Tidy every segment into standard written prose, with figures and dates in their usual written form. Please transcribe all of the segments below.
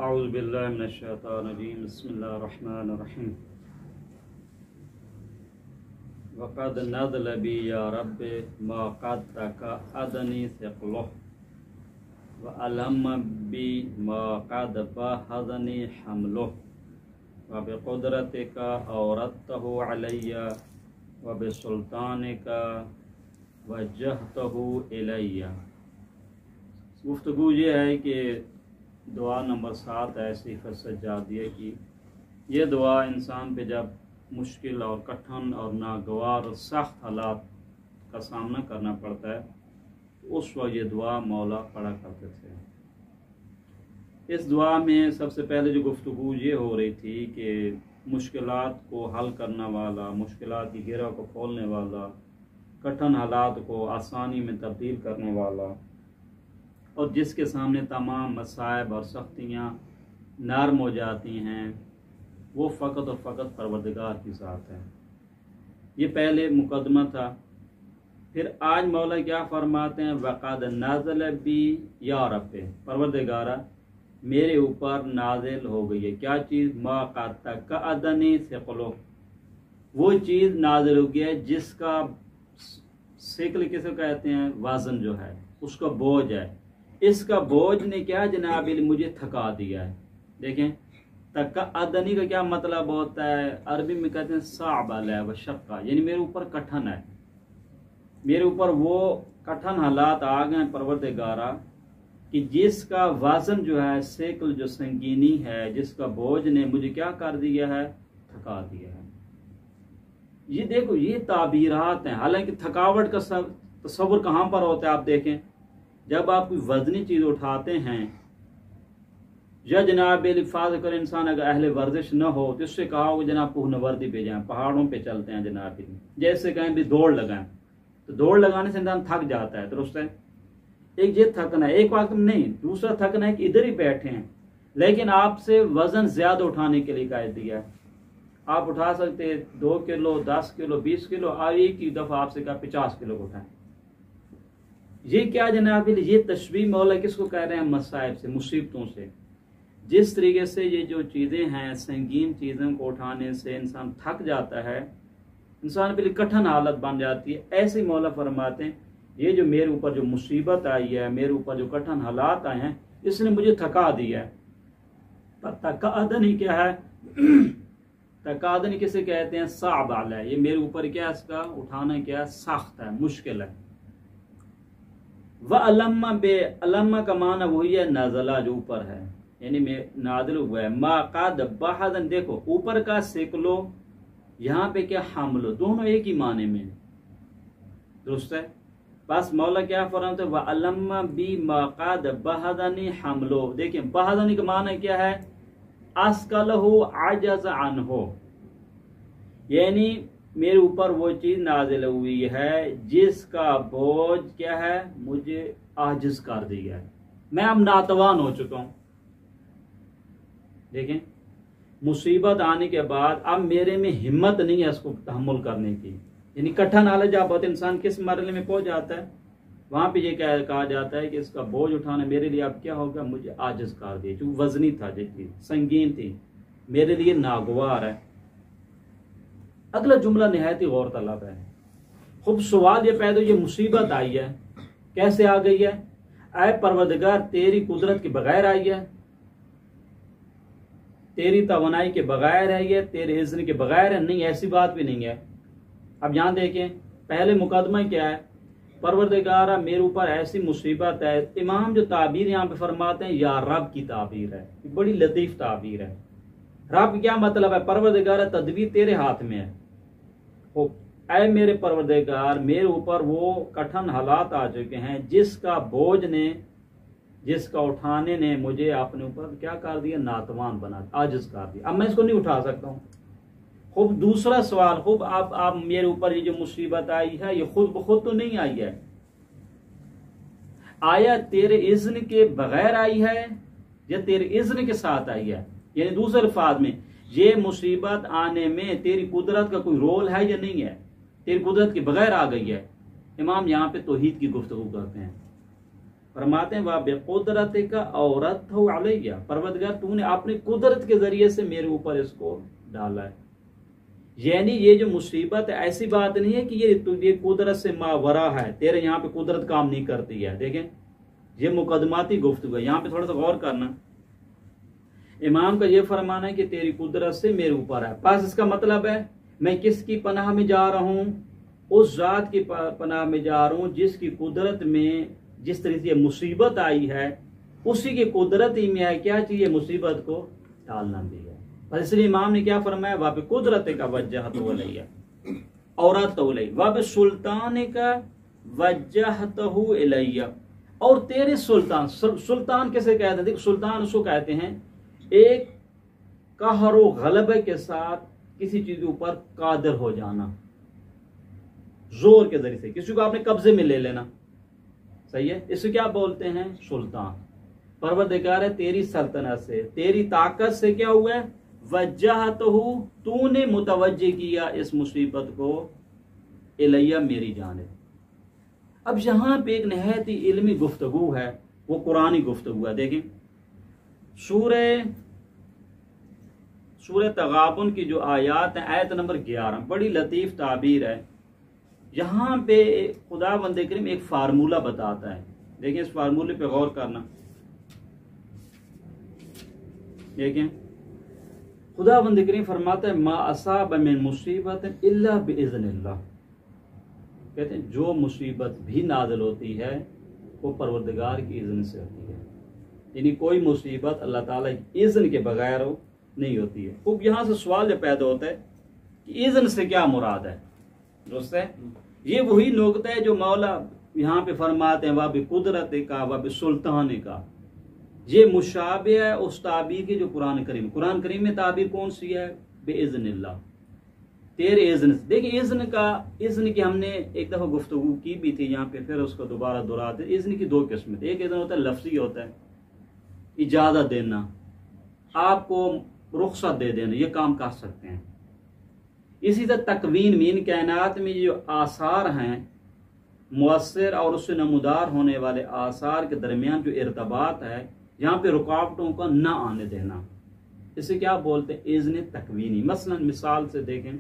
اعوذ باللہ من الشیطان الرجیم بسم اللہ الرحمن الرحیم وقد نزل بی یا رب ما قد تقعدنی ثقلہ وعلم بی ما قد باہذنی حملہ وبقدرتک اوردتہ علی وبسلطانک وجہتہ الی۔ گفتگو یہ ہے کہ دعا نمبر 7 ہے صفت سجادیہ کی۔ یہ دعا انسان پہ جب مشکل اور کٹھن اور ناگوار اور سخت حالات کا سامنا کرنا پڑتا ہے تو اس وقت یہ دعا مولا پڑھا کرتے تھے۔ اس دعا میں سب سے پہلے جو گفتگو یہ ہو رہی تھی کہ مشکلات کو حل کرنے والا، مشکلات کی گرہ کو کھولنے والا، کٹھن حالات کو آسانی میں تبدیل کرنے والا، اور جس کے سامنے تمام مصائب اور سختیاں نرم ہو جاتی ہیں، وہ فقط اور فقط پروردگار کی ذات ہے۔ یہ پہلے مقدمہ تھا۔ پھر آج مولا کیا فرماتے ہیں؟ وقد نازل بی یا رب، پروردگارہ میرے اوپر نازل ہو گئی ہے کیا چیز؟ ما قد تقعدنی ثقلہ، وہ چیز نازل ہو گیا ہے جس کا ثقل کسے کہتے ہیں؟ وزن جو ہے، اس کا بوجھ ہے۔ اس کا بوجھ نے کیا جناب مجھے تھکا دیا ہے۔ دیکھیں تقعدنی کا کیا مطلب ہوتا ہے؟ عربی میں کہتے ہیں صعب علیہ وشقہ، یعنی میرے اوپر کٹھن ہے، میرے اوپر وہ کٹھن حالات آ گئے ہیں پروردگارہ کہ جس کا وزن جو ہے، ثقل جو سنگینی ہے، جس کا بوجھ نے مجھے کیا کر دیا ہے؟ تھکا دیا ہے۔ یہ دیکھو یہ تعبیرات ہیں، حالانکہ تھکاوٹ کا تصور کہاں پر ہوتا ہے؟ آپ دیکھیں جب آپ کوئی وزنی چیز اٹھاتے ہیں، یا جناب فرض کر انسان اگر اہل ورزش نہ ہو تو اس سے کہا ہو کہ جناب کوہنوردی پہ جائیں، پہاڑوں پہ چلتے ہیں جناب، جیسے کہیں بھی دوڑ لگائیں، تو دوڑ لگانے سے انسان تھک جاتا ہے، درست ہے؟ ایک یہ تھکنا ہے، ایک وقت میں نہیں، دوسرا تھکنا ہے کہ ادھر ہی بیٹھے ہیں لیکن آپ سے وزن زیادہ اٹھانے کے لیے قائد دیا ہے۔ آپ اٹھا سکتے 2 کلو، 10 کلو، 20 کلو، ایک ہی دفعہ آپ سے کہا 50 کلو اٹھائیں۔ یہ کیا جناب؟ یہ تشبیہ مولا کس کو کہہ رہے ہیں؟ مصائب سے، مصیبتوں سے۔ جس طریقے سے یہ جو چیزیں ہیں، سنگین چیزوں کو اٹھانے سے انسان تھک جاتا ہے، انسان پہ کٹھن حالت بن جاتی ہے، ایسے مولا فرماتے ہیں یہ جو میرے اوپر جو مصیبت آئی ہے، میرے اوپر جو کٹھن حالات آئے ہیں، اس نے مجھے تھکا دیا ہے۔ تقعدنی کیا ہے؟ تقعدنی کسے کہتے ہیں؟ صعب علیہ، یہ میرے اوپر کیا اس کا اٹھانا کیا سخت ہے، مشکل ہے۔ وَعَلَمَّ بے علمہ کا معنی وہی ہے نازلہ، جو اوپر ہے، یعنی میں نازل ہوا ہے۔ ما قد باہذن، دیکھو اوپر کا ثقلو، یہاں پہ کیا حملو، دونوں ایک ہی معنی میں، درست ہے؟ بس مولا کیا فرماتے ہیں؟ وَعَلَمَّ بی ما قد باہذنی حملو۔ دیکھیں باہذنی کا معنی کیا ہے؟ اسکلہ عجز عنہ، یعنی میرے اوپر وہ چیز نازل ہوئی ہے جس کا بوجھ کیا ہے؟ مجھے عاجز کر دیا ہے، میں اب ناتوان ہو چکا ہوں۔ دیکھیں مصیبت آنے کے بعد اب میرے میں ہمت نہیں ہے اس کو تحمل کرنے کی، یعنی کٹھن حالت جب ہوتا ہے انسان کس مرحلے میں پہنچ جاتا ہے، وہاں پہ یہ کہا جاتا ہے کہ اس کا بوجھ اٹھانا میرے لیے اب کیا ہوگا؟ مجھے عاجز کر دیا، جو وزنی تھا، جو چیز سنگین تھی، میرے لیے ناگوار ہے۔ اگلا جملہ نہایت ہی غور طلب ہے۔ خوب سوال یہ پیدا، یہ مصیبت آئی ہے کیسے آ گئی ہے؟ اے پروردگار تیری قدرت کے بغیر آئی ہے، تیری توانائی کے بغیر ہے، یہ تیرے اذن کے بغیر ہے؟ نہیں، ایسی بات بھی نہیں ہے۔ اب یہاں دیکھیں پہلے مقدمہ کیا ہے؟ پروردگارہ میرے اوپر ایسی مصیبت ہے۔ امام جو تعبیر یہاں پہ فرماتے ہیں یا رب کی تعبیر ہے، بڑی لطیف تعبیر ہے۔ رب کیا مطلب ہے؟ پروردگارہ تدبیر تیرے ہاتھ میں ہے۔ اے میرے پروردگار میرے اوپر وہ کٹھن حالات آ چکے ہیں جس کا بوجھ نے، جس کا اٹھانے نے مجھے اپنے اوپر کیا کر دیا؟ ناتوان بنا، عاجز کر دیا، اب میں اس کو نہیں اٹھا سکتا ہوں۔ خوب دوسرا سوال، خوب اب میرے اوپر یہ جو مصیبت آئی ہے یہ خود بخود تو نہیں آئی ہے، آیا تیرے اذن کے بغیر آئی ہے یا تیرے اذن کے ساتھ آئی ہے؟ یعنی دوسرے الفاظ میں یہ مصیبت آنے میں تیری قدرت کا کوئی رول ہے یا نہیں ہے؟ تیری قدرت کے بغیر آ گئی ہے۔ امام یہاں پہ توحید کی گفتگو کرتے ہیں، فرماتے ہیں وا بقدرت کا عورت ہو علیہ، پروردگار تو نے اپنی قدرت کے ذریعے سے میرے اوپر اس کو ڈالا ہے. یعنی یہ جو مصیبت ہے ایسی بات نہیں ہے کہ یہ قدرت سے ماورا ہے، تیرے یہاں پہ قدرت کام نہیں کرتی ہے. دیکھیں یہ مقدماتی گفتگو ہے، یہاں پہ تھوڑا سا غور کرنا. امام کا یہ فرمانا ہے کہ تیری قدرت سے میرے اوپر ہے. پس اس کا مطلب ہے میں کس کی پناہ میں جا رہا ہوں؟ اس ذات کی پناہ میں جا رہا ہوں جس کی قدرت میں جس طرح سے یہ مصیبت آئی ہے اسی کی قدرت ہی میں ہے کیا چیز مصیبت کو ٹالنا بھی ہے. بس اس لیے امام نے کیا فرمایا وہاں پہ قدرت کا وجہ تو علیہ عورت تو علیہ وہاں پہ سلطان کا وجہ تو علیہ. اور تیرے سلطان، سلطان کیسے کہتے ہیں؟ دیکھ سلطان اس کو کہتے ہیں ایک قہر و غلبے کے ساتھ کسی چیز کے اوپر قادر ہو جانا، زور کے ذریعے سے کسی کو آپ نے قبضے میں لے لینا. صحیح ہے، اس کو کیا بولتے ہیں؟ سلطان. پروردگار ہے تیری سلطنت سے، تیری طاقت سے کیا ہوا ہے؟ تو نے متوجہ کیا اس مصیبت کو الیہ میری جانب. اب یہاں پہ ایک نہایت ہی علمی گفتگو ہے، وہ قرآنی گفتگو ہے. دیکھیں سورہ تغابن کی جو آیات ہیں، آیت نمبر 11 بڑی لطیف تعبیر ہے. یہاں پہ خدا بند کریم ایک فارمولہ بتاتا ہے. دیکھیں اس فارمولے پہ غور کرنا. دیکھیں خدا بند کریم فرماتا ہے ما اصاب من مصیبت الا باذن اللہ. کہتے ہیں جو مصیبت بھی نازل ہوتی ہے وہ پروردگار کی اذن سے ہوتی ہے. یعنی کوئی مصیبت اللہ تعالیٰ کی اذن کے بغیر نہیں ہوتی ہے. اب یہاں سے سوال پیدا ہوتا ہے کہ اذن سے کیا مراد ہے؟ درست ہے، یہ وہی نقطہ ہے جو مولا یہاں پہ فرماتے ہیں وہ بھی قدرت کا وہ بھی سلطان کا. یہ مشابہ ہے اس تعبیر کی جو قرآن کریم میں تعبیر کون سی ہے؟ بے اذن اللہ، تیرے اذن سے. دیکھیں اذن کی ہم نے ایک دفعہ گفتگو کی بھی تھی یہاں پہ، پھر اس کو دوبارہ دہراتے. اذن کی دو قسمیں، ایک اذن ہوتا ہے لفظی ہوتا ہے، اجازت دینا، آپ کو رخصت دے دینا، یہ کام کر سکتے ہیں. اسی طرح تکوین مین کائنات میں جو آثار ہیں مؤثر اور اس سے نمودار ہونے والے آثار کے درمیان جو ارتباط ہے، یہاں پہ رکاوٹوں کا نہ آنے دینا، اسے کیا بولتے ہیں؟ اذن تکوینی. مثلا مثال سے دیکھیں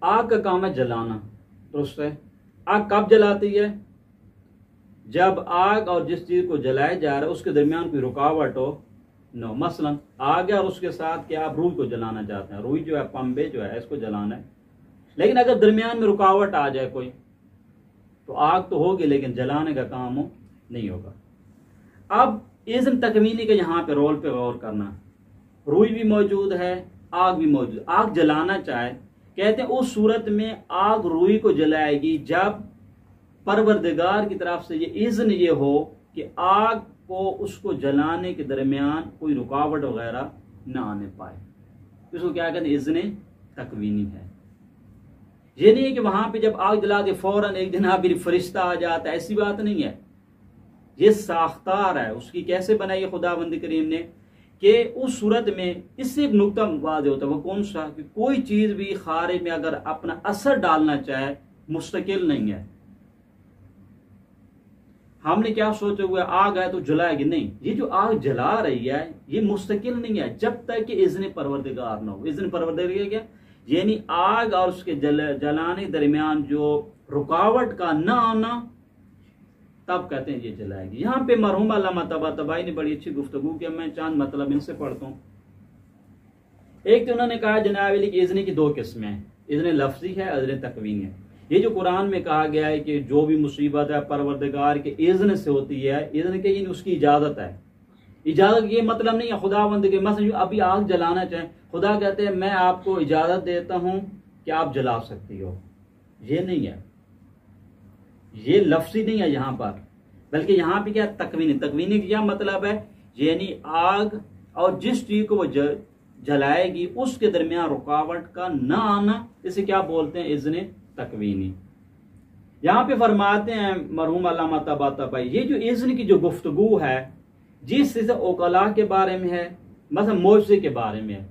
آگ کا کام ہے جلانا، درست ہے. آگ کب جلاتی ہے؟ جب آگ اور جس چیز کو جلایا جا رہا ہے اس کے درمیان کوئی رکاوٹ ہو نو. مثلا آگ ہے اور اس کے ساتھ کیا آپ روئی کو جلانا چاہتے ہیں، روئی جو ہے پنبے جو ہے اس کو جلانا ہے، لیکن اگر درمیان میں رکاوٹ آ جائے کوئی تو آگ تو ہوگی لیکن جلانے کا کام نہیں ہوگا. اب اذن تکوینی کے یہاں پہ رول پہ غور کرنا. روئی بھی موجود ہے، آگ بھی موجود ہے. آگ جلانا چاہے کہتے ہیں اس صورت میں آگ روئی کو جلائے گی جب پروردگار کی طرف سے یہ اذن یہ ہو کہ آگ کو اس کو جلانے کے درمیان کوئی رکاوٹ وغیرہ نہ آنے پائے. اس کو کیا کہتے ہیں؟ اذن تکوینی ہے. یہ نہیں ہے کہ وہاں پہ جب آگ جلا کے فوراً ایک جناب فرشتہ آ جاتا ہے، ایسی بات نہیں ہے. یہ ساختار ہے اس کی. کیسے بنائی خدا بند کریم نے کہ اس صورت میں اس سے ایک نقطہ واضح ہوتا ہے. وہ کون سا؟ کہ کوئی چیز بھی خارج میں اگر اپنا اثر ڈالنا چاہے مستقل نہیں ہے. ہم نے کیا سوچا ہوا آگ ہے تو جلائے گی، نہیں. یہ جو آگ جلا رہی ہے یہ مستقل نہیں ہے جب تک کہ اذن پروردگار نہ ہو. اذن پروردگار کیا؟ یعنی آگ اور اس کے جلانے درمیان جو رکاوٹ کا نہ آنا، تب کہتے ہیں یہ جلائے گی. یہاں پہ مرحوم علامہ طباطبائی نے بڑی اچھی گفتگو کی. میں چاند مطلب ان سے پڑھتا ہوں. ایک تو انہوں نے کہا جناب علی کہ اذن کی دو قسمیں ہیں، اذن لفظی ہے، اذن تکوینی ہے. یہ جو قرآن میں کہا گیا ہے کہ جو بھی مصیبت ہے پروردگار کے اذن سے ہوتی ہے، اذن کے اس کی اجازت ہے. اجازت یہ مطلب نہیں ہے خدا بند کے مثلا ابھی آگ جلانا چاہیں، خدا کہتے ہیں میں آپ کو اجازت دیتا ہوں کہ آپ جلا سکتی ہو. یہ نہیں ہے، یہ لفظی نہیں ہے یہاں پر، بلکہ یہاں پہ کیا تکوینی. تکوینی کا کیا مطلب ہے؟ یعنی آگ اور جس چیز کو وہ جلائے گی اس کے درمیان رکاوٹ کا نہ آنا، اسے کیا بولتے ہیں؟ اذن تکوینی. یہاں پہ فرماتے ہیں مرحوم علامہ طباطبائی یہ جو اذن کی جو گفتگو ہے جس سے اوقلا کے بارے میں ہے، مثلا معجزے کے بارے میں ہے.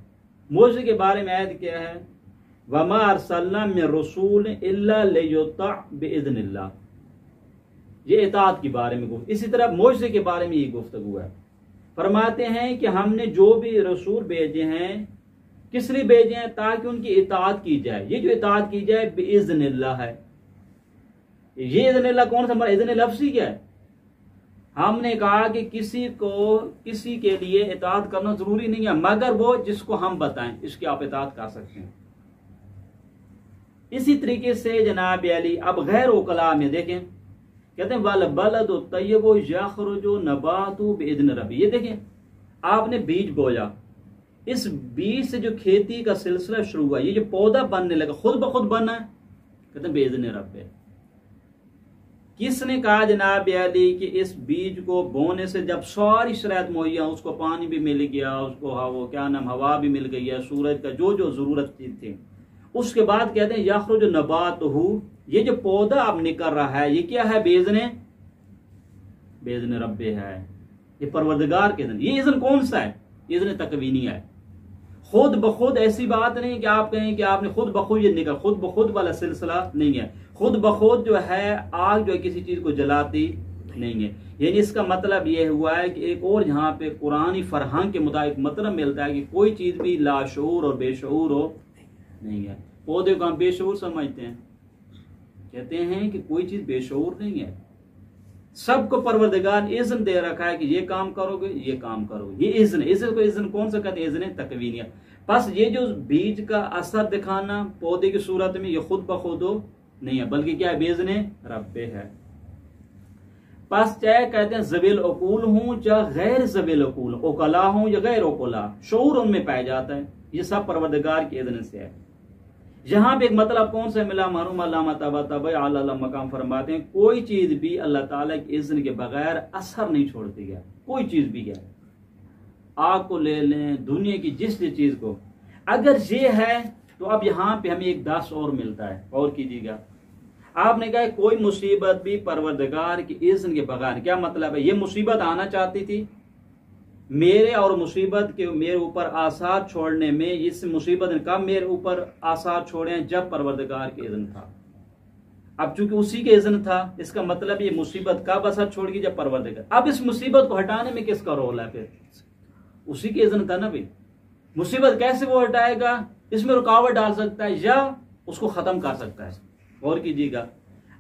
معجزے کے بارے میں آیت کیا ہے؟ وَمَا أَرْسَلْنَا مِن رَّسُولٍ إِلَّا لِيُطَاعَ بِإِذْنِ اللَّهِ. یہ اطاعت کے بارے میں گفتگو. اسی طرح معجزے کے بارے میں یہ گفتگو ہے. فرماتے ہیں کہ ہم نے جو بھی رسول بھیجے ہیں کس لیے بھیجے ہیں؟ تاکہ ان کی اطاعت کی جائے. یہ جو اطاعت کی جائے باذن اللہ ہے. یہ اذن اللہ کون سا؟ اذن لفظی کیا ہے؟ ہم نے کہا کہ کسی کے لیے اطاعت کرنا ضروری نہیں ہے مگر وہ جس کو ہم بتائیں اس کی آپ اطاعت کر سکتے ہیں. اسی طریقے سے جناب علی اب غیر وکلا میں دیکھیں کہتے ہیں وَالْبَلَدُ الطَّيِّبُ يَخْرُجُ نَبَاتُهُ بِإِذْنِ رَبِّهِ. یہ دیکھیں آپ نے بیج بویا، اس بیج سے جو کھیتی کا سلسلہ شروع ہوا، یہ جو پودا بننے لگا خود بخود بنا ہے، کہتے ہیں بِإِذْنِ رَبِّهِ. کس نے کہا جناب علی کہ اس بیج کو بونے سے جب ساری شرائط مہیا، اس کو پانی بھی مل گیا، اس کو ہوا بھی مل گئی ہے، سورج کا جو ضرورت تھی، اس کے بعد کہتے ہیں یخرج نباتہ، یہ جو پودا اب نکل رہا ہے یہ کیا ہے؟ باذن رب ہے، یہ پروردگار کے اذن. یہ اذن کون سا ہے؟ اذن تکوینی ہے. خود بخود ایسی بات نہیں کہ آپ کہیں کہ آپ نے خود بخود یہ نکل، خود بخود والا سلسلہ نہیں ہے. خود بخود جو ہے آگ جو ہے کسی چیز کو جلاتی نہیں ہے. یعنی اس کا مطلب یہ ہوا ہے کہ ایک اور یہاں پہ قرآنی فرہنگ کے مطابق مطلب ملتا ہے کہ کوئی چیز بھی لاشعور اور بے شعور ہو نہیں ہے. پودے کو ہم بے شعور سمجھتے ہیں، کہتے ہیں کہ کوئی چیز بے شعور نہیں ہے. سب کو پروردگار اذن دے رکھا ہے کہ یہ کام کرو گے، یہ کام کرو گے. یہ اذن کون سا کہتے ہیں؟ اذن تکوینیہ. بس یہ جو بیج کا اثر دکھانا پودے کی صورت میں یہ خود بخود ہو نہیں ہے بلکہ کیا ہے؟ باذن رب ہے. پس چاہے کہتے ہیں ذوی العقول ہوں یا غیر ذوی العقول، عقلا ہوں یا غیر عقلا، شعور ان میں پایا جاتا ہے. یہ سب پروردگار کے اذن سے ہے. یہاں پہ ایک مطلب کون سا ملا؟ معلوم علامہ طباطبائی اعلی مقام فرماتے ہیں کوئی چیز بھی اللہ تعالیٰ کے اذن کے بغیر اثر نہیں چھوڑتی ہے. کوئی چیز بھی ہے، آگ کو لے لیں، دنیا کی جس چیز کو، اگر یہ ہے تو اب یہاں پہ ہمیں ایک درس اور ملتا ہے. اور کیجیے گا، آپ نے کہا کوئی مصیبت بھی پروردگار کے اذن کے بغیر، کیا مطلب ہے؟ یہ مصیبت آنا چاہتی تھی میرے اور مصیبت کے میرے اوپر آثار چھوڑنے میں. اس مصیبت نے کب میرے اوپر آثار چھوڑے ہیں؟ جب پروردگار کے اذن تھا. اب چونکہ اسی کے اذن تھا اس کا مطلب یہ مصیبت کب اثر چھوڑ گی؟ جب پروردگار. اب اس مصیبت کو ہٹانے میں کس کا رول ہے؟ پھر اسی کے اذن تھا نا بھائی. مصیبت کیسے وہ ہٹائے گا؟ اس میں رکاوٹ ڈال سکتا ہے یا اس کو ختم کر سکتا ہے. غور کیجیے گا،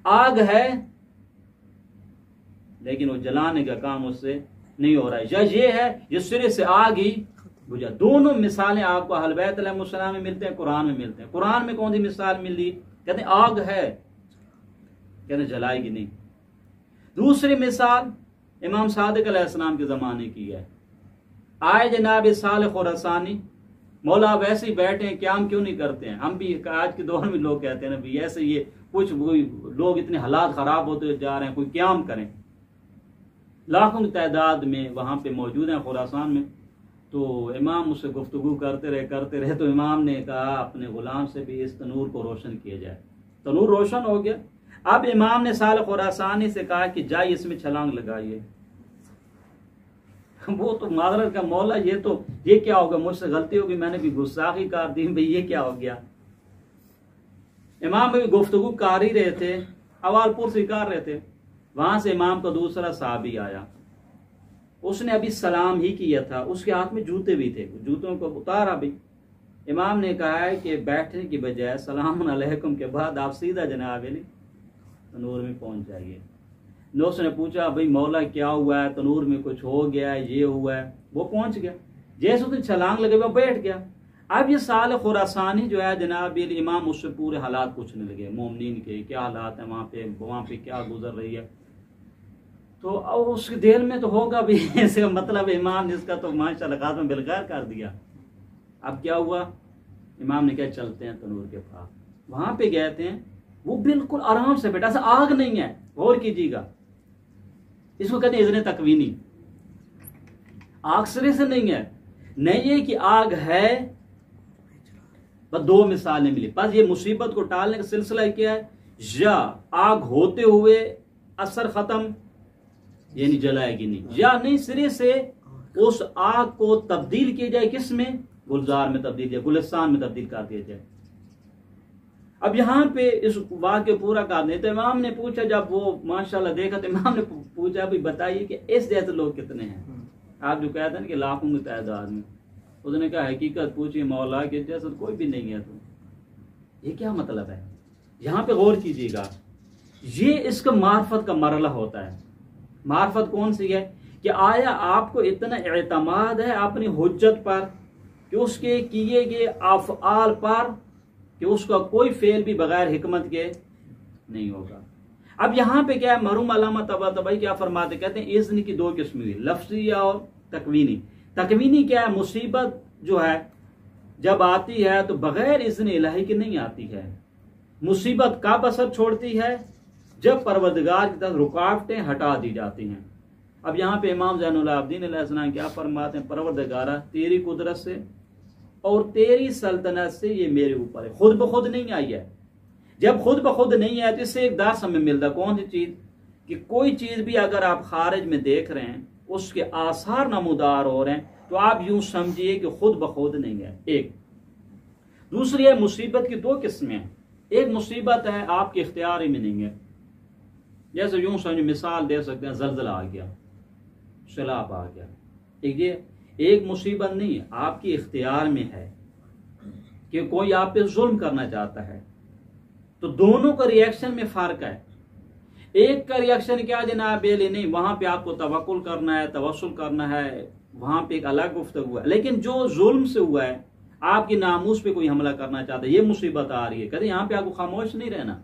آگ ہے لیکن وہ جلانے کا کام اس سے نہیں ہو رہا ہے، یا یہ ہے یہ سرے سے آگ ہی بجھا. دونوں مثالیں آپ کو اہل بیت علیہ السلام میں ملتے ہیں، قرآن میں ملتے ہیں. قرآن میں کون سی مثال ملی؟ کہتے ہیں آگ ہے، کہتے ہیں جلائے گی نہیں. دوسری مثال امام صادق علیہ السلام کے زمانے کی ہے. آئے جناب صالح خراسانی، مولا ویسے ہی بیٹھے ہیں، قیام کیوں نہیں کرتے ہیں؟ ہم بھی آج کے دور میں لوگ کہتے ہیں نا بھی ایسے یہ کچھ لوگ اتنے حالات خراب ہوتے جا رہے ہیں، کوئی قیام کریں. لاکھوں کی تعداد میں وہاں پہ موجود ہیں خراسان میں. تو امام اس سے گفتگو کرتے رہے تو امام نے کہا اپنے غلام سے بھی اس تنور کو روشن کیا جائے. تنور روشن ہو گیا. اب امام نے صالح خراسانی سے کہا کہ جائے اس میں چھلانگ لگائیے. وہ تو معذرت کا مولا یہ کیا ہوگا؟ مجھ سے غلطی ہوگی، میں نے بھی گستاخی کر دی بھئی، یہ کیا ہو گیا؟ امام بھی گفتگو کر ہی رہے تھے، اوال پرسی کر رہے تھے. وہاں سے امام کا دوسرا صحابی آیا، اس نے ابھی سلام ہی کیا تھا، اس کے ہاتھ میں جوتے بھی تھے، جوتوں کو اتارا بھی. امام نے کہا ہے کہ بیٹھنے کی بجائے سلام علیکم کے بعد آپ سیدھا جناب تنور میں پہنچ جائیے. نوس نے پوچھا بھئی مولا کیا ہوا ہے؟ تنور میں کچھ ہو گیا ہے، یہ ہوا ہے. وہ پہنچ گیا، جیسے اس نے چھلانگ لگے وہ بیٹھ گیا. اب یہ صالح خراسانی جو ہے جناب امام اس سے پورے حالات پوچھنے لگے مومنین کے، کیا حالات ہیں وہاں پہ کیا گزر رہی ہے. تو اس کے دل میں تو ہوگا بھی اس کا مطلب امام نے اس کا تو ماشاءاللہ خاتمہ بالخیر کر دیا. اب کیا ہوا؟ امام نے کہا چلتے ہیں تنور کے پاس. وہاں پہ گئے تھے، وہ بالکل آرام سے بیٹھا، ایسا آگ نہیں ہے. غور کیجیے گا، اس کو کہتے ہیں اذن تکوینی. آگ سرے سے نہیں ہے، نہیں یہ کہ آگ ہے. بس دو مثالیں ملی. بس یہ مصیبت کو ٹالنے کا سلسلہ کیا ہے؟ یا آگ ہوتے ہوئے اثر ختم، یعنی جلائے گی نہیں، یا نہیں سرے سے اس آگ کو تبدیل کیا جائے. کس میں؟ گلزار میں تبدیل کیا، گلستان میں تبدیل کر دیا جائے. اب یہاں پہ اس واقعے پورا کر دیں تو امام نے پوچھا، جب وہ ماشاءاللہ دیکھا تو امام نے پوچھا بھی بتائیے کہ اس جیسے لوگ کتنے ہیں؟ آپ جو کہتے ہیں کہ لاکھوں میں تعداد میں، اس نے کہا حقیقت پوچھی مولا کہ جیسا کوئی بھی نہیں ہے۔ تو یہ کیا مطلب ہے؟ یہاں پہ غور کیجیے گا، یہ اس کا معرفت کا مرحلہ ہوتا ہے۔ معرفت کون سی ہے کہ آیا آپ کو اتنا اعتماد ہے اپنی حجت پر کہ اس کے کیے گئے افعال پر کہ اس کا کوئی فعل بھی بغیر حکمت کے نہیں ہوگا۔ اب یہاں پہ کیا ہے، مرحوم علامہ طباطبائی کیا فرماتے، کہتے ہیں اذن کی دو قسم ہوئی، لفظی اور تکوینی۔ تکوینی کیا ہے؟ مصیبت جو ہے جب آتی ہے تو بغیر اذن الہی کے نہیں آتی ہے۔ مصیبت کب اثر چھوڑتی ہے؟ جب پروردگار کی طرف رکاوٹیں ہٹا دی جاتی ہیں۔ اب یہاں پہ امام زین العابدین علیہ السلام کیا فرماتے ہیں، پروردگارہ تیری قدرت سے اور تیری سلطنت سے یہ میرے اوپر ہے، خود بخود نہیں آئی ہے۔ جب خود بخود نہیں آئی تو اس سے ایک درس ہمیں ملتا، کون سی چیز؟ کہ کوئی چیز بھی اگر آپ خارج میں دیکھ رہے ہیں، اس کے آثار نمودار ہو رہے ہیں، تو آپ یوں سمجھیے کہ خود بخود نہیں ہے۔ ایک دوسری ہے، مصیبت کی دو قسمیں ہیں۔ ایک مصیبت ہے آپ کے اختیار میں نہیں ہے، جیسے یوں سمجھ مثال دے سکتے ہیں، زلزلہ آ گیا، سیلاب آ گیا، یہ ایک مصیبت نہیں ہے، آپ کے اختیار میں ہے کہ کوئی آپ پہ ظلم کرنا چاہتا ہے۔ تو دونوں کا ریئیکشن میں فرق ہے۔ ایک کا ریئیکشن کیا جناب علی، نہیں وہاں پہ آپ کو توکل کرنا ہے، توسل کرنا ہے، وہاں پہ ایک الگ گفتگو ہے۔ لیکن جو ظلم سے ہوا ہے، آپ کی ناموس پہ کوئی حملہ کرنا چاہتا ہے، یہ مصیبت آ رہی ہے، کہتے یہاں پہ آپ کو خاموش نہیں رہنا۔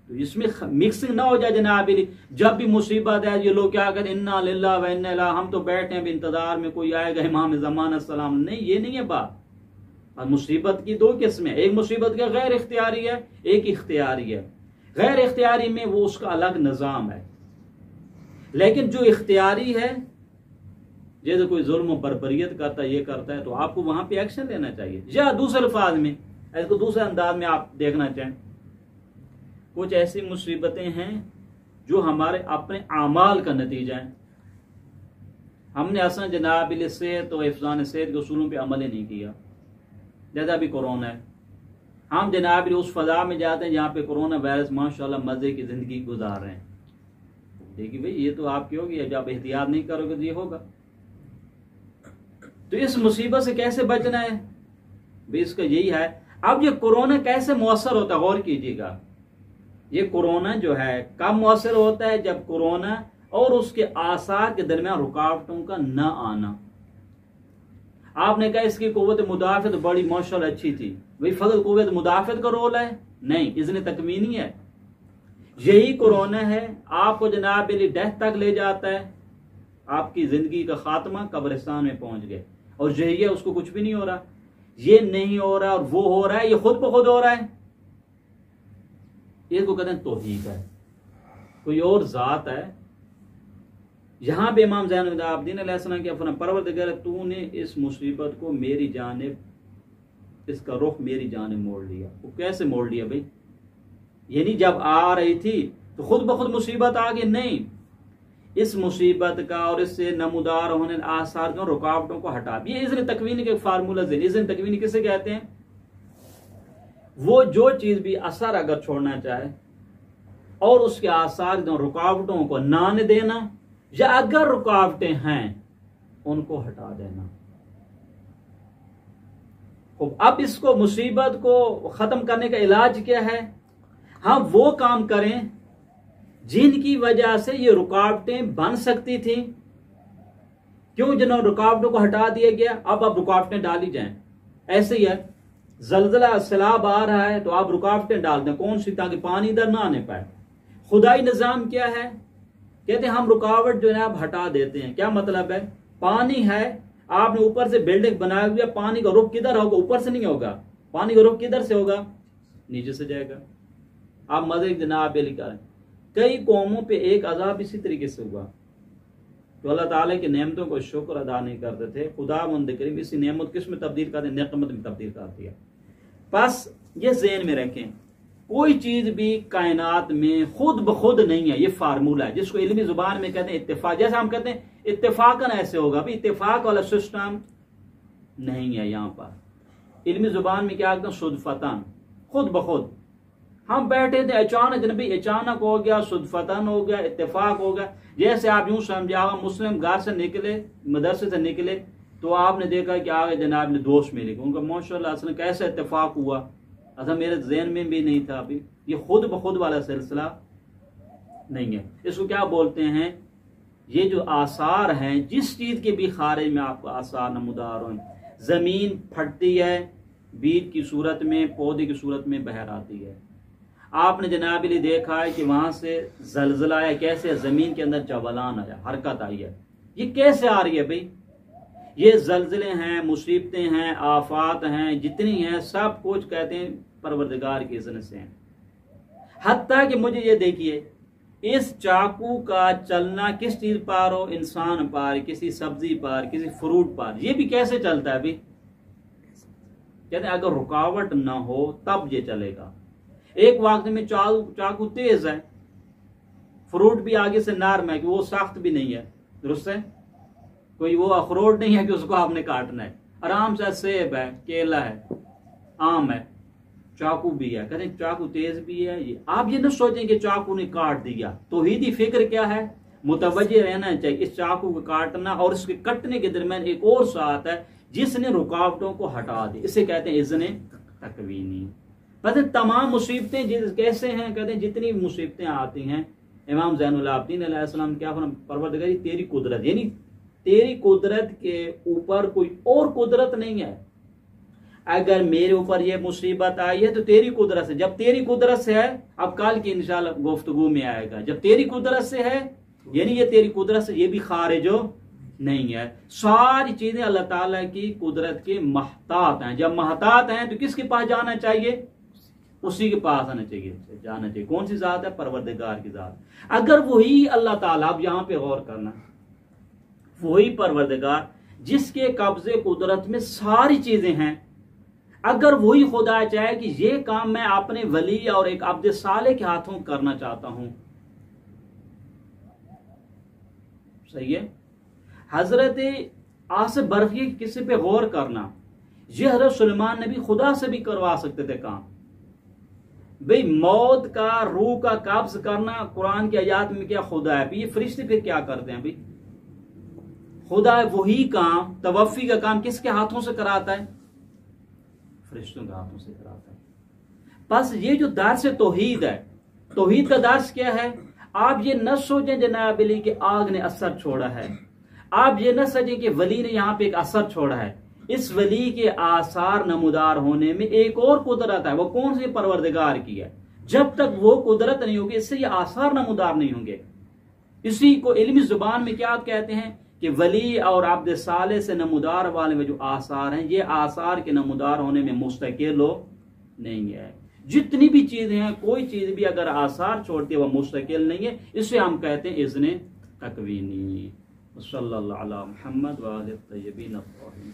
تو اس میں مکسنگ نہ ہو جائے جناب علی، جب بھی مصیبت ہے یہ لوگ کیا کہتے ہیں، انا للہ و انا الیہ، ہم تو بیٹھے ہیں انتظار میں کوئی آئے گا امام زمان السلام۔ نہیں، یہ نہیں ہے بات۔ اور مصیبت کی دو قسمیں، ایک مصیبت کا غیر اختیاری ہے، ایک اختیاری ہے۔ غیر اختیاری میں وہ اس کا الگ نظام ہے، لیکن جو اختیاری ہے، جیسے کوئی ظلم و بربریت کرتا ہے، یہ کرتا ہے، تو آپ کو وہاں پہ ایکشن لینا چاہیے۔ یا دوسرے الفاظ میں، اس کو دوسرے انداز میں آپ دیکھنا چاہیں، کچھ ایسی مصیبتیں ہیں جو ہمارے اپنے اعمال کا نتیجہ ہے۔ ہم نے اصلا جناب علی صحت و حفظان صحت کے اصولوں پہ عمل ہی نہیں کیا، جیسا ابھی کورونا ہے۔ ہم جناب علی اس فضا میں جاتے ہیں جہاں پہ کورونا وائرس ماشاءاللہ مزے کی زندگی گزار رہے ہیں، دیکھیے بھائی یہ تو آپ کی ہوگی، جب احتیاط نہیں کرو گے تو یہ ہوگا۔ تو اس مصیبت سے کیسے بچنا ہے بھائی، اس کا یہی ہے۔ اب یہ کورونا کیسے مؤثر ہوتا ہے، غور کیجیے گا۔ یہ کورونا جو ہے کب مؤثر ہوتا ہے؟ جب کورونا اور اس کے آثار کے درمیان رکاوٹوں کا نہ آنا۔ آپ نے کہا اس کی قوت مدافعت بڑی ماشاءاللہ اچھی تھی، بھائی فضل قوت مدافعت کا رول ہے؟ نہیں، اذن تکوینی ہے۔ یہی کورونا ہے آپ کو جناب علی ڈیتھ تک لے جاتا ہے، آپ کی زندگی کا خاتمہ قبرستان میں پہنچ گئے، اور یہی ہے اس کو کچھ بھی نہیں ہو رہا، یہ نہیں ہو رہا اور وہ ہو رہا ہے، یہ خود بخود ہو رہا ہے۔ یہ کو کہتے ہیں توحید ہے، کوئی اور ذات ہے۔ یہاں پہ امام زین العابدین علیہ السلام کی فرمایا، پروردگار تو نے اس مصیبت کو میری جانب، اس کا رخ میری جانب موڑ لیا۔ وہ کیسے موڑ لیا بھائی؟ یعنی جب آ رہی تھی تو خود بخود مصیبت آ گئی؟ نہیں، اس مصیبت کا اور اس سے نمودار ہونے آثار کا رکاوٹوں کو ہٹا۔ یہ اذن تکوینی کے فارمولہ ذہن، اذن تکوینی کسے کہتے ہیں؟ وہ جو چیز بھی اثر اگر چھوڑنا چاہے اور اس کے آثار رکاوٹوں کو نہ آنے دینا، یا اگر رکاوٹیں ہیں ان کو ہٹا دینا۔ اب اس کو مصیبت کو ختم کرنے کا علاج کیا ہے؟ ہم وہ کام کریں جن کی وجہ سے یہ رکاوٹیں بن سکتی تھیں، کیوں جنہوں رکاوٹوں کو ہٹا دیا گیا، اب رکاوٹیں ڈالی جائیں۔ ایسے ہی ہے، زلزلہ سیلاب آ رہا ہے تو آپ رکاوٹیں ڈال دیں، کون سی؟ تاکہ پانی ادھر نہ آنے پائے۔ خدائی نظام کیا ہے؟ کہتے ہیں ہم رکاوٹ جو ہے آپ ہٹا دیتے ہیں۔ کیا مطلب ہے؟ پانی ہے، آپ نے اوپر سے بلڈنگ بنائی ہوئی ہے، پانی کا رخ کدھر ہوگا؟ اوپر سے نہیں ہوگا، پانی کا رخ کدھر سے ہوگا؟ نیچے سے جائے گا۔ آپ مزے جناب علی کریں، کئی قوموں پہ ایک عذاب اسی طریقے سے ہوا، تو اللہ تعالیٰ کی نعمتوں کو شکر ادا نہیں کرتے تھے، خدا مند کریم اسی نعمت کس میں تبدیل کر دیا؟ نقمت میں تبدیل کر دیا۔ بس یہ ذہن میں رکھیں، کوئی چیز بھی کائنات میں خود بخود نہیں ہے، یہ فارمولہ ہے جس کو علمی زبان میں کہتے ہیں اتفاق۔ جیسے ہم کہتے ہیں اتفاقاً ایسے ہوگا، بھی اتفاق والا سسٹم نہیں ہے یہاں پر۔ علمی زبان میں کیا کہتے ہیں؟ صدفتاً، خود بخود ہم بیٹھے تھے، اچانک نبی اچانک ہو گیا، صدفتن ہو گیا، اتفاق ہو گیا. جیسے آپ یوں سمجھے آگا مسلم گھر سے نکلے، مدرسے سے نکلے تو آپ نے دیکھا کہ آگے جناب نے دوست ملے گا. ان کا ماشاء اللہ اصل کیسے اتفاق ہوا، اصل میرے ذہن میں بھی نہیں تھا ابھی. یہ خود بخود والا سلسلہ نہیں ہے. اس کو کیا بولتے ہیں؟ یہ جو آثار ہیں، جس چیز کے بھی خارج میں آپ کو آثار نمودار ہوں. زمین پھٹتی ہے بیج کی صورت میں، پودے کی صورت میں بہر آتی ہے. آپ نے جناب علی دیکھا ہے کہ وہاں سے زلزلہ آیا، کیسے زمین کے اندر جولان آیا، حرکت آئی ہے. یہ کیسے آ رہی ہے بھائی؟ یہ زلزلے ہیں، مصیبتیں ہیں، آفات ہیں، جتنی ہیں سب کچھ کہتے ہیں پروردگار کی اذن سے ہیں. حتیٰ کہ مجھے یہ دیکھیے، اس چاقو کا چلنا کس چیز پر ہو، انسان پر، کسی سبزی پر، کسی فروٹ پر، یہ بھی کیسے چلتا ہے بھائی؟ کہتے ہیں اگر رکاوٹ نہ ہو تب یہ چلے گا. ایک وقت میں چاقو تیز ہے، فروٹ بھی آگے سے نرم ہے کہ وہ سخت بھی نہیں ہے، درست ہے، کوئی وہ اخروٹ نہیں ہے کہ اس کو آپ نے کاٹنا ہے. آرام سے سیب ہے، کیلا ہے، آم ہے، چاقو بھی ہے. کہتے ہیں چاقو تیز بھی ہے. آپ یہ نہ سوچیں کہ چاقو نے کاٹ دیا. توحیدی فکر کیا ہے؟ متوجہ رہنا چاہیے اس چاقو کو کاٹنا اور اس کے کٹنے کے درمیان ایک اور ساتھ ہے جس نے رکاوٹوں کو ہٹا دی. اسے کہتے ہیں اذن تکوینی. پتہ تمام مصیبتیں کیسے ہیں؟ کہتے ہیں جتنی مصیبتیں آتی ہیں، امام زین العابدین علیہ السلام کیا فرماتے ہیں؟ پروردگاری تیری قدرت، یعنی تیری قدرت کے اوپر کوئی اور قدرت نہیں ہے. اگر میرے اوپر یہ مصیبت آئی ہے تو تیری قدرت سے. جب تیری قدرت سے ہے، اب کل کی انشاءاللہ گفتگو میں آئے گا، جب تیری قدرت سے ہے یعنی یہ تیری قدرت سے، یہ بھی خارج ہو نہیں ہے. ساری چیزیں اللہ تعالیٰ کی قدرت کے محتاط ہیں. جب محتاط ہیں تو کس کے پاس جانا چاہیے؟ اسی کے پاس آنا چاہیے، جانا چاہیے. کون سی ذات ہے؟ پروردگار کی ذات. اگر وہی اللہ تعالیٰ، اب یہاں پہ غور کرنا، وہی پروردگار جس کے قبضے قدرت میں ساری چیزیں ہیں، اگر وہی خدا چاہے کہ یہ کام میں اپنے ولی اور ایک عبد صالح کے ہاتھوں کرنا چاہتا ہوں، صحیح ہے. حضرت آصف برفی کے قصے پہ غور کرنا، یہ حضرت سلیمان نبی خدا سے بھی کروا سکتے تھے کام. بھئی موت کا، روح کا قبض کرنا قرآن کی آیات میں کیا خدا ہے؟ یہ فرشتے پھر کیا کرتے ہیں بھئی؟ خدا ہے. وہی کام، توفی کا کام کس کے ہاتھوں سے کراتا ہے؟ فرشتوں کے ہاتھوں سے کراتا ہے. بس یہ جو درس توحید ہے، توحید کا درس کیا ہے؟ آپ یہ نہ سوچیں جناب علی کہ آگ نے اثر چھوڑا ہے. آپ یہ نہ سمجھیں کہ ولی نے یہاں پہ ایک اثر چھوڑا ہے. اس ولی کے آثار نمودار ہونے میں ایک اور قدرت ہے. وہ کون سی؟ پروردگار کی ہے. جب تک وہ قدرت نہیں ہوگی اس سے یہ آثار نمودار نہیں ہوں گے. اسی کو علمی زبان میں کیا کہتے ہیں کہ ولی اور عبد صالح سے نمودار والے میں جو آثار ہیں، یہ آثار کے نمودار ہونے میں مستقل ہو نہیں ہے. جتنی بھی چیزیں ہیں، کوئی چیز بھی اگر آثار چھوڑتی ہے وہ مستقل نہیں ہے. اسے ہم کہتے ہیں اذن تکوینی. صلی اللہ علی محمد و آلہ الطیبین الطاہرین.